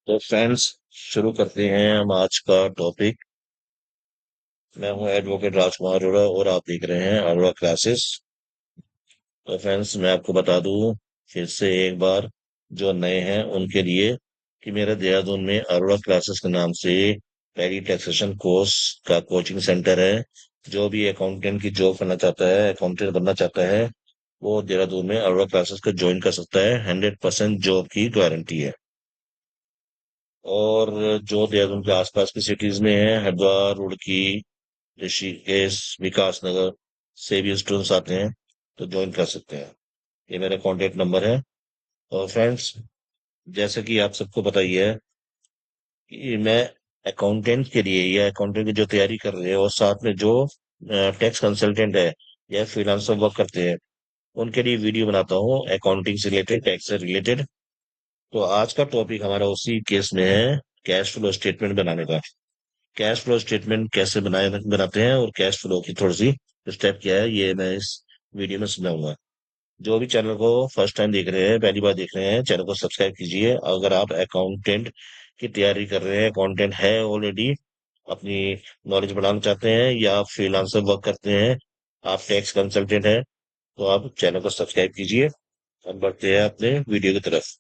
तो फ्रेंड्स, शुरू करते हैं हम आज का टॉपिक। मैं हूं एडवोकेट राजकुमार अरोड़ा और आप देख रहे हैं अरोड़ा क्लासेस। तो फ्रेंड्स, मैं आपको बता दूं फिर से एक बार, जो नए हैं उनके लिए, कि मेरा देहरादून में अरोड़ा क्लासेस के नाम से टैली टैक्सेशन कोर्स का कोचिंग सेंटर है। जो भी अकाउंटेंट की जॉब करना चाहता है, अकाउंटेंट बनना चाहता है, वो देहरादून में अरोड़ा क्लासेस को ज्वाइन कर सकता है। 100% जॉब की गारंटी है। और जो देहरादून के आसपास की सिटीज में है, हरिद्वार, रुड़की, ऋषिकेश, विकास नगर से भी स्टूडेंट्स आते हैं, तो ज्वाइन कर सकते हैं। ये मेरा कॉन्टेक्ट नंबर है। और फ्रेंड्स, जैसे कि आप सबको पता ही है कि मैं अकाउंटेंट के लिए या अकाउंटेंट की जो तैयारी कर रहे हैं और साथ में जो टैक्स कंसल्टेंट है या फ्रीलांसर वर्क करते हैं, उनके लिए वीडियो बनाता हूँ अकाउंटिंग से रिलेटेड, टैक्स से रिलेटेड। तो आज का टॉपिक हमारा उसी केस में है, कैश फ्लो स्टेटमेंट बनाने का। कैश फ्लो स्टेटमेंट कैसे बनाते हैं और कैश फ्लो की थोड़ी सी स्टेप क्या है, ये मैं इस वीडियो में समझाऊंगा। जो भी चैनल को फर्स्ट टाइम देख रहे हैं, पहली बार देख रहे हैं, चैनल को सब्सक्राइब कीजिए। अगर आप अकाउंटेंट की तैयारी कर रहे हैं, अकाउंटेंट है ऑलरेडी, अपनी नॉलेज बढ़ाना चाहते हैं, या आप फ्रीलांसर वर्क करते हैं, आप टैक्स कंसल्टेंट हैं, तो आप चैनल को सब्सक्राइब कीजिए। हम बढ़ते हैं अपने वीडियो की तरफ।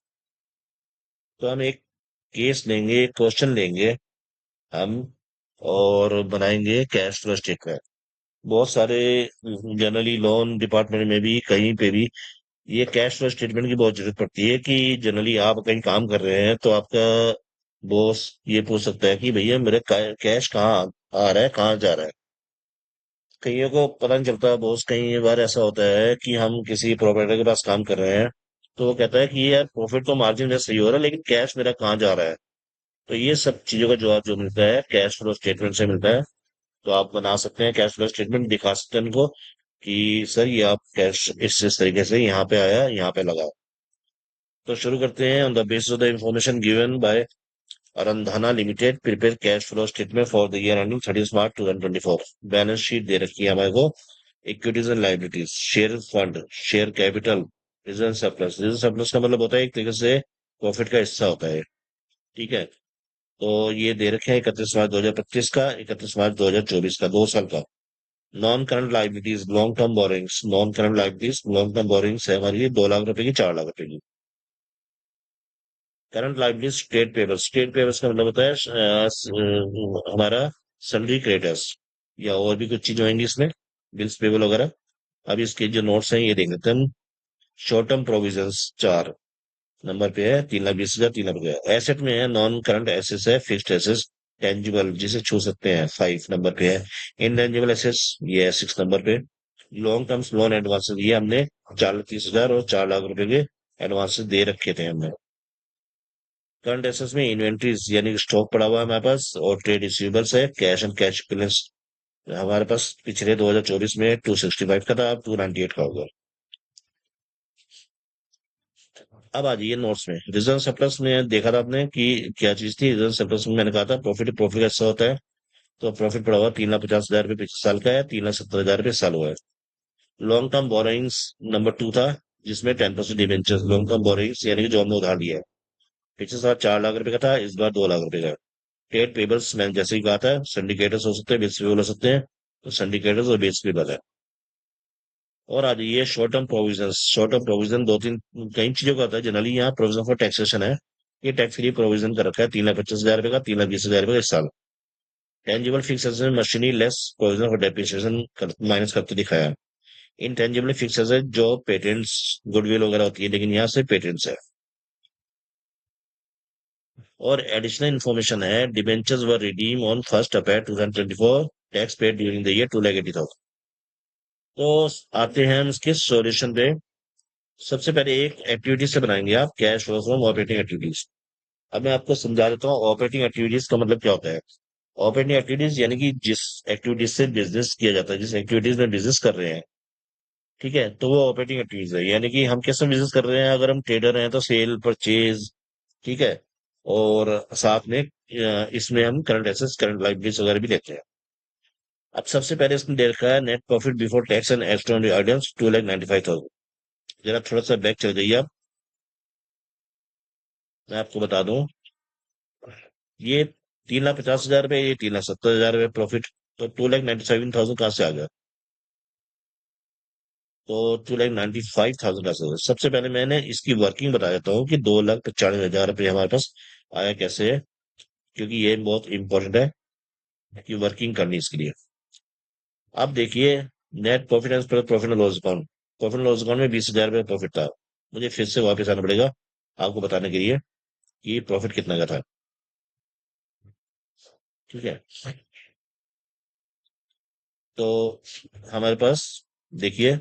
तो हम एक केस लेंगे, एक क्वेश्चन लेंगे हम, और बनाएंगे कैश फ्लो स्टेटमेंट। बहुत सारे जनरली लोन डिपार्टमेंट में भी, कहीं पे भी, ये कैश फ्लो स्टेटमेंट की बहुत जरूरत पड़ती है। कि जनरली आप कहीं काम कर रहे हैं तो आपका बॉस ये पूछ सकता है कि भैया मेरे कैश कहाँ आ रहा है, कहाँ जा रहा है। कईयों को पता नहीं चलता बॉस। कई बार ऐसा होता है कि हम किसी प्रोवाइडर के पास काम कर रहे हैं, तो वो कहता है कि यार प्रॉफिट तो मार्जिन में सही हो रहा है, लेकिन कैश मेरा कहाँ जा रहा है। तो ये सब चीजों का जवाब जो मिलता है कैश फ्लो स्टेटमेंट से मिलता है। तो आप बना सकते हैं कैश फ्लो स्टेटमेंट, दिखा सकते हैं उनको कि सर ये आप कैश इस तरीके से यहाँ पे आया, यहाँ पे लगा। तो शुरू करते हैं। On the basis of the information given by Arandhana limited, prepare cash flow statement for the year ending 30 March 2024। Balance sheet दे रखी है हमारे को। Equities and liabilities, share fund, share capital, reserve surplus. Reserve surplus का मतलब होता है एक तरीके से प्रॉफिट का हिस्सा होता है। ठीक है। तो ये दे रखे हैं 31 मार्च 2025 का, 31 मार्च 2024 का, 2 साल का। Non current liabilities, long term borrowings. Non current liabilities, long term borrowings है हमारी 2 लाख रुपए की, 4 लाख रुपए की। Current liabilities, state papers. State papers का मतलब होता है हमारा सैलरी क्रेडिटर्स, या और भी कुछ चीज होंगी इसमें, बिल्स पेबल वगैरह। अब इसके जो नोट्स हैं ये देख लेते हैं हम। शॉर्ट टर्म प्रोविजंस 4 नंबर पे है, 3,20,000, 3 लाख रुपया। एसेट में है, नॉन करंट एसेट्स है, फिक्स्ड एसेट्स, टेंजिबल जिसे छू सकते हैं, 5 नंबर पे है। इंटेंजिबल एसेट्स ये है 6 नंबर पे। लॉन्ग टर्म्स लोन एडवांसेस, ये हमने 4,30,000 और 4 लाख रुपए के एडवांसेस दे रखे थे हमने। करंट एसेट्स में इन्वेंट्रीज यानी स्टॉक पड़ा हुआ है हमारे पास, और ट्रेड रिसीवेबल्स है, कैश एंड कैश इक्विवेलेंट्स हमारे पास पिछले 2024 में 265 का था, अब 298 का होगा। अब आ जाइए नोट्स में। रिजर्व सरप्लस में देखा था आपने कि क्या चीज थी। रिजर्व सरप्लस में मैंने कहा था प्रॉफिट, प्रॉफिट का हिस्सा होता है। तो प्रॉफिट पड़ा हुआ 3,50,000 रुपये पिछले साल का है, 3,70,000 रुपये साल हुआ है। लॉन्ग टर्म बोरोइंग्स नंबर 2 था, जिसमें 10% डिवेंचर। लॉन्ग टर्म बोरोइंग्स यानी कि जो हमने उधार लिया है, पिछले साल 4 लाख रुपए का था, इस बार 2 लाख रुपए का। ट्रेड पेबल्स मैंने जैसे ही कहा था, सिंडिकेटर्स हो सकते हैं, बेस पेबल हो सकते हैं, तो सिंडिकेटर्स और बेस पेबल है। और आ जाइए short term provision. Short term provision दो तीन कई चीजों का होता है। जनरली यहाँ प्रोविजन फॉर टैक्सेशन है, ये टैक्स के लिए प्रोविजन कर रखा है। 3,25,000 रुपए का, 3,20,000 रुपए का इस साल। Tangible fixed asset machinery less provision for depreciation minus करके दिखाया है। इनटेंजिबल फिक्स एसेट जो पेटेंट्स, गुडविल वगैरह होती है, लेकिन यहाँ से पेटेंट्स है। और एडिशनल इन्फॉर्मेशन है, debentures were redeem on 1 April 2024, tax paid during the year 2,80,000। तो आते हैं हम इसके सॉल्यूशन पे। सबसे पहले एक एक्टिविटी से बनाएंगे आप cash flow from operating activities. अब मैं आपको समझा देता हूँ ऑपरेटिंग एक्टिविटीज का मतलब क्या होता है। ऑपरेटिंग एक्टिविटीज यानी कि जिस एक्टिविटीज से बिजनेस किया जाता है, जिस एक्टिविटीज में बिजनेस कर रहे हैं, ठीक है, तो वो ऑपरेटिंग एक्टिविटीज है। यानी कि हम कैसे बिजनेस कर रहे हैं, अगर हम ट्रेडर हैं तो सेल परचेज, ठीक है, और साथ में इसमें हम करंट एसेट्स, करंट लाइबिलिटीज वगैरह भी लेते हैं। अब सबसे पहले इसमें दे रखा है net profit before tax and extraordinary items 2,95,000। जरा थोड़ा सा बैक चल जाइए आप, मैं आपको बता दूं। ये 3,50,000 रुपये, ये 3,70,000 रुपये प्रॉफिट। तो 2,97,000 कहाँ से आ गया? तो 2,95,000 कहाँ से आ गया? सबसे पहले मैंने इसकी वर्किंग बता देता हूँ कि 2,95,000 रुपये हमारे पास आया कैसे है, क्योंकि ये बहुत इंपॉर्टेंट है कि वर्किंग करनी इसके लिए। अब देखिए, net profit as per profit and loss account. Profit and loss account में 20,000 रुपये प्रॉफिट था। मुझे फिर से वापस आना पड़ेगा आपको बताने के लिए कि प्रॉफिट कितना का था। ठीक है, तो हमारे पास देखिए,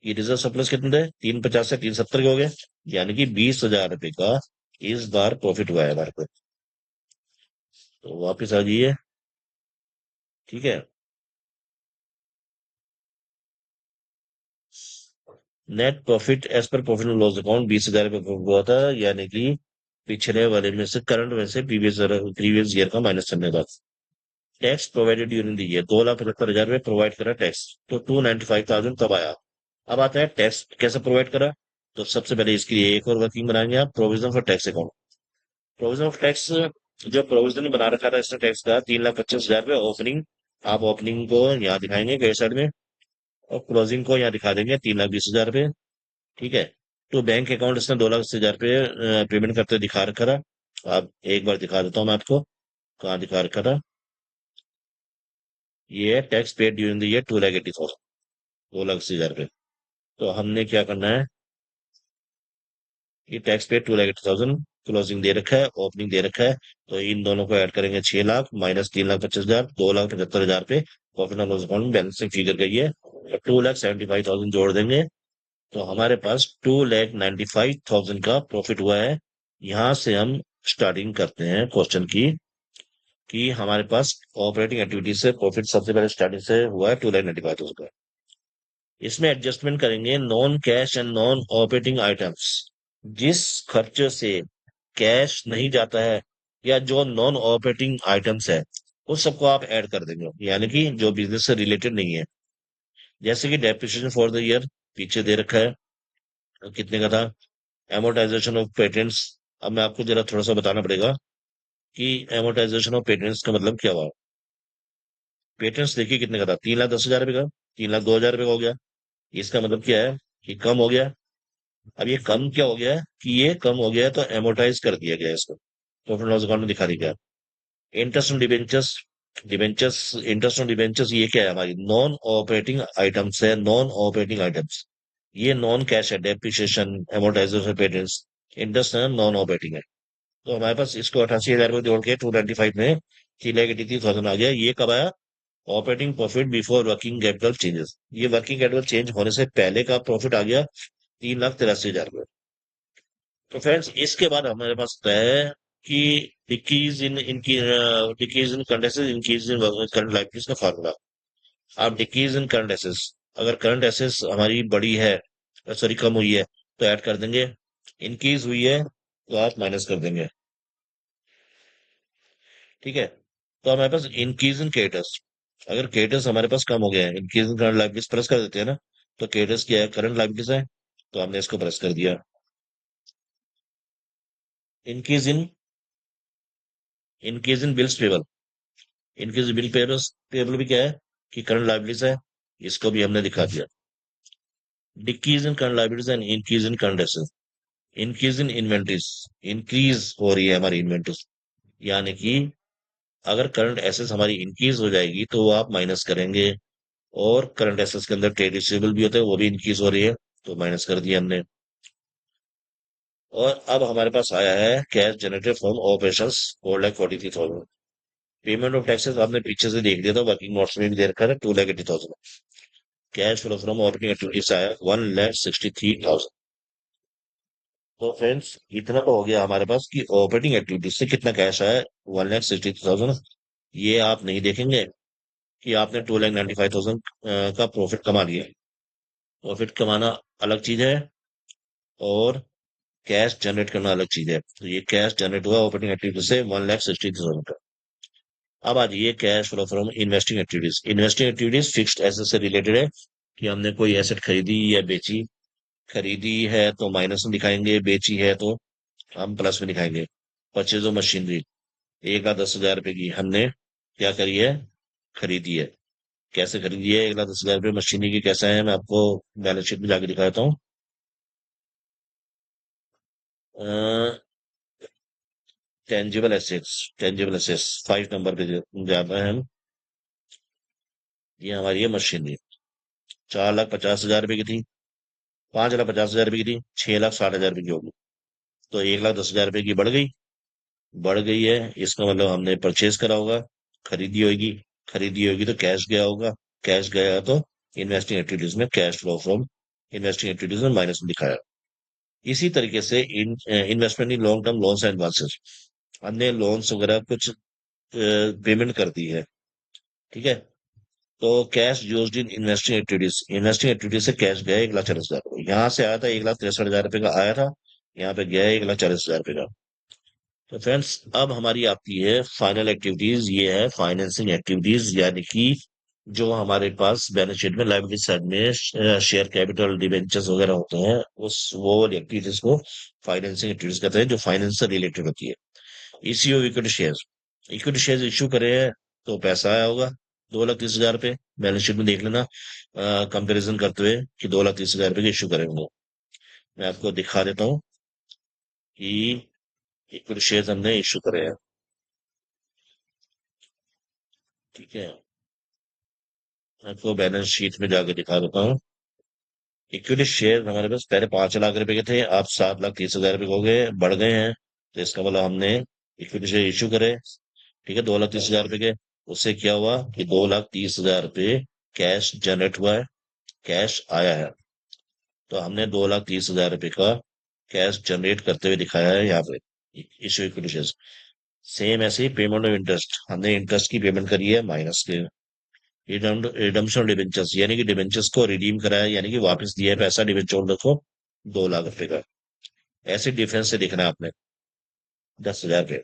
ये रिजर्व सरप्लस कितने थे? 350 से 370 के हो गए, यानी कि 20,000 रुपये का इस बार प्रॉफिट हुआ है हमारे को। तो वापस आ जाइए। ठीक है, net profit as per profit and loss account 20,000 रुपये हुआ था, यानी कि पिछले वाले में से, करंट में से प्रीवियस ईयर का माइनस करने का। Tax provided during the year, 2,75,000 रुपये प्रोवाइड करा टैक्स, तो 295,000 तब आया। अब आता है टैक्स कैसे प्रोवाइड करा। तो सबसे पहले इसके लिए एक और वर्किंग बनाएंगे आप, provision for tax account. Provision of tax, जो प्रोविजन बना रखा था इसने टैक्स का, 3,25,000 रुपये ओपनिंग। आप ओपनिंग को यहाँ दिखाएंगे क्रेडिट साइड में, और क्लोजिंग को यहाँ दिखा देंगे 3,20,000 रुपये। ठीक है, तो बैंक अकाउंट इसने 2,80,000 रुपये पेमेंट करते दिखा रखा था। अब एक बार दिखा देता हूँ मैं आपको, कहाँ दिखा रखा था। ये है tax paid during the year 2,80,000, 2,80,000 रुपये। तो हमने क्या करना है कि टैक्स पेड 2,80,000, क्लोजिंग दे रखा है, ओपनिंग दे रखा है। तो इन दोनों को ऐड करेंगे, 6 लाख माइनस 3,25,000, 2,75,000 रुपये प्रॉफिट एंड लॉस अकाउंट में बैलेंसिंग फिगर गई है। तो 2,75,000 जोड़ देंगे, तो हमारे पास 2,95,000 का प्रॉफिट हुआ है। यहां से हम स्टार्टिंग करते हैं क्वेश्चन की, कि हमारे पास ऑपरेटिंग एक्टिविटी से प्रॉफिट सबसे पहले स्टार्टिंग से हुआ है 2,95,000 का। इसमें एडजस्टमेंट करेंगे non cash and non operating items. जिस खर्चे से कैश नहीं जाता है, या जो नॉन ऑपरेटिंग आइटम्स है, उस सबको आप ऐड कर देंगे, यानी कि जो बिजनेस से रिलेटेड नहीं है। जैसे कि डेप्रिसिएशन फॉर द ईयर पीछे दे रखा है, कितने का था। एमोटाइजेशन ऑफ पेटेंट्स, अब मैं आपको जरा थोड़ा सा बताना पड़ेगा कि एमोटाइजेशन ऑफ पेटेंट्स का मतलब क्या हुआ। पेटेंट्स देखिए कितने का था, 3,10,000 रुपये का, 3,02,000 रुपये का हो गया। इसका मतलब क्या है कि कम हो गया। अब ये कम क्या हो गया है कि ये कम हो गया है, तो एमोटाइज कर दिया गया है इसको, प्रॉफिट लॉस अकाउंट में दिखा दिया गया। Interest on debentures, debentures, interest on debentures, ये क्या है, हमारी नॉन ऑपरेटिंग आइटम्स है, नॉन ऑपरेटिंग आइटम्स। ये नॉन कैश है, डेप्रिसिएशन, एमोटाइजेशन, पेटेंट्स, इंटरेस्ट है, नॉन ऑपरेटिंग है। तो हमारे पास इसको 88,000 को जोड़ के 295 में 3,83,000 आ गया। ये कब आया? Operating profit before working capital changes. ये वर्किंग कैपिटल चेंज होने से पहले का प्रॉफिट आ गया 3,83,000। तो फ्रेंड्स, इसके बाद हमारे पास होता है कि डिक्रीज इन इनकी decrease in current assets, increase in current liabilities का फार्मूला। आप डिक्रीज इन करंट एसेट्स, अगर करंट एसेट्स हमारी बड़ी है, सॉरी कम हुई है, तो ऐड कर देंगे। इंक्रीज हुई है तो आप माइनस कर देंगे। ठीक है, तो हमारे पास इंक्रीज इन क्रेडिटर्स, अगर क्रेडिटर्स हमारे पास कम हो गया है, increase in current liabilities plus कर देते हैं ना। तो क्रेडिटर्स क्या है, करंट लायबिलिटीज है, तो हमने इसको प्लस कर दिया। Increase in increase in bills payable, increase bill payables payable भी क्या है कि करंट लायबिलिटीज है, इसको भी हमने दिखा दिया। Decrease in current liabilities and increase in current assets. Increase in inventories, increase हो रही है हमारी इन्वेंट्रीज, यानी कि अगर करंट एसेट्स हमारी इंक्रीज हो जाएगी तो वो आप माइनस करेंगे। और करंट एसेट्स के अंदर ट्रेड रिसीवेबल भी होते हैं, वो भी इंक्रीज हो रही है, तो माइनस कर दिया हमने। और अब हमारे पास आया है cash generated from operations 4,43,000। Payment of taxes आपने पीछे से देख लिया था, वर्किंग नोट्स में भी दे रखा है 2,80,000। Cash flow from operating activities आया 1,63,000। तो फ्रेंड्स, इतना तो हो गया हमारे पास कि ऑपरेटिंग एक्टिविटीज से कितना कैश आया, 1,63,000। ये आप नहीं देखेंगे कि आपने 2,95,000 का प्रॉफिट कमा लिया। प्रॉफिट कमाना अलग चीज है, और कैश जनरेट करना अलग चीज है। तो ये कैश जनरेट हुआ ऑपरेटिंग एक्टिविटीज से 1,63,000 का। अब आ जाइए cash flow from investing activities. Investing activities fixed asset से रिलेटेड है, कि हमने कोई एसेट खरीदी या बेची। खरीदी है तो माइनस में दिखाएंगे, बेची है तो हम प्लस में दिखाएंगे। परचेज ऑफ मशीनरी, 1,10,000 रुपए की हमने क्या करी है, खरीदी है। कैसे खरीदी है 1,10,000 रुपये मशीनरी की, कैसा है मैं आपको बैलेंस शीट में जाके दिखाता हूँ। टेंजिबल एसेट्स 5 नंबर पे जाते हैं हम। ये हमारी है मशीनरी, 4,50,000 रुपए की थी, 5,50,000 रुपए की थी, 6,60,000 रुपए की होगी। तो 1,10,000 रुपए की बढ़ गई है। इसका मतलब हमने परचेज करा होगा, खरीदी होगी। खरीदी होगी तो कैश गया होगा, कैश गया तो इन्वेस्टिंग एक्टिविटीज में cash flow from investing activities में माइनस में दिखाया। इसी तरीके से investment in long term loans and advances, हमने लोन्स वगैरह कुछ पेमेंट कर दी है। ठीक है। तो cash used in investing activities से कैश गया 1,40,000 रुपये, यहाँ से आया था 1,63,000 रुपये का आया था, यहाँ पे गया 1,40,000 रुपये का। तो फ्रेंड्स अब हमारी आती है फाइनल एक्टिविटीज, ये है फाइनेंसिंग एक्टिविटीज, यानी कि जो हमारे पास बैलेंस शीट में लायबिलिटी साइड में शेयर कैपिटल डिबेंचर्स वगैरह होते हैं, उस वो एक्टिविटीज को फाइनेंसिंग एक्टिविटीज कहते हैं, जो फाइनेंस से रिलेटेड होती है। Issue equity share, equity share issue करे हैं तो पैसा आया होगा 2,30,000 रुपये, बैलेंस शीट में देख लेना कंपैरिजन करते हुए कि 2,30,000 रुपये के इश्यू करेंगे। मैं आपको दिखा देता हूँ कि इक्विटी शेयर हमने इश्यू करे हैं। ठीक है, मैं आपको बैलेंस शीट में जाके दिखा देता हूँ। इक्विटी शेयर हमारे पास पहले 5 लाख रुपए के थे, अब 7,30,000 रुपये हो गए, बढ़ गए हैं। तो इसका मतलब हमने इक्विटी शेयर इश्यू करे, ठीक है, 2,30,000 रुपये के। उससे क्या हुआ कि 2,30,000 रुपये कैश जनरेट हुआ है, कैश आया है। तो हमने 2,30,000 रुपये का कैश जनरेट करते हुए दिखाया है यहाँ पे इश्यू इक्विटी शेयर। सेम ऐसे ही पेमेंट ऑफ इंटरेस्ट, हमने इंटरेस्ट की पेमेंट करी है माइनस के। रिडम्पशन डिबेंचर्स, यानी कि डिबेंचर्स को रिडीम कराया, यानी कि वापस दिया है पैसा डिबेंचर होल्डर को 2 लाख रुपए का। ऐसे डिफरेंस से देखना है आपने 10,000 रुपये।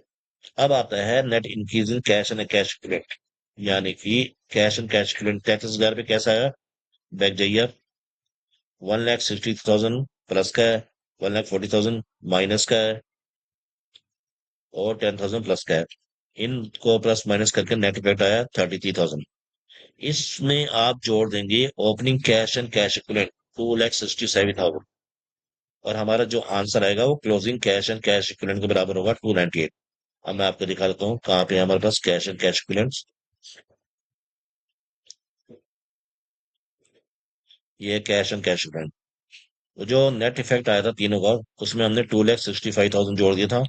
अब आता है net increase in cash and cash equivalent, यानी कि कैश एंड कैश इक्विवेलेंट 33,000 रुपये कैसा आया, बैक जाइए। 1,60,000 प्लस का है, 1,40,000 माइनस का है, और 10,000 प्लस का है। इनको प्लस माइनस करके नेट इफेक्ट आया 33,000। इसमें आप जोड़ देंगे opening cash and cash equivalent 2,67,000, और हमारा जो आंसर आएगा वो closing cash and cash equivalent के बराबर होगा 298। अब मैं आपको दिखा देता हूँ कहाँ पे है हमारे पास कैश एंड कैश इक्विवेलेंट्स। ये कैश एंड कैश इक्विवेलेंट, तो जो नेट इफेक्ट आया था तीनों का, उसमें हमने 2,65,000 जोड़ दिया था,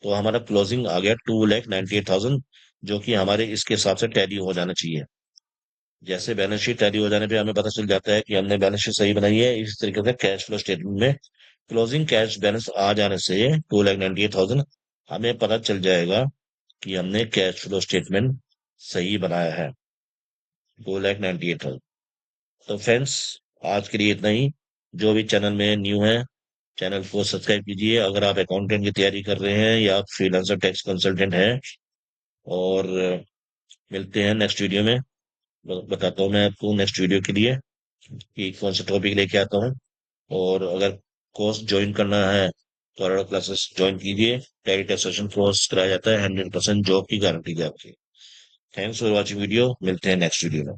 तो हमारा क्लोजिंग आ गया 2,98,000, जो कि हमारे इसके हिसाब से टैली हो जाना चाहिए। जैसे बैलेंस शीट टैली हो जाने पे हमें पता चल जाता है कि हमने बैलेंस शीट सही बनाई है, इस तरीके से कैश फ्लो स्टेटमेंट में क्लोजिंग कैश बैलेंस आ जाने से 2,98,000 हमें पता चल जाएगा कि हमने कैश फ्लो स्टेटमेंट सही बनाया है, 2,98,000। तो फ्रेंड्स आज के लिए इतना ही। जो भी चैनल में न्यू है, चैनल को सब्सक्राइब कीजिए। अगर आप अकाउंटेंट की तैयारी कर रहे हैं या फ्रीलांसर टैक्स कंसल्टेंट हैं, और मिलते हैं नेक्स्ट वीडियो में। बताता हूँ मैं आपको नेक्स्ट वीडियो के लिए कि कौन सा टॉपिक लेके आता हूँ। और अगर कोर्स ज्वाइन करना है तो अरड़ा क्लासेस ज्वाइन कीजिए। टैली टैक्सेशन कोर्स कराया जाता है, 100% जॉब की गारंटी है आपकी। थैंक्स फॉर वॉचिंग वीडियो, मिलते हैं नेक्स्ट वीडियो में।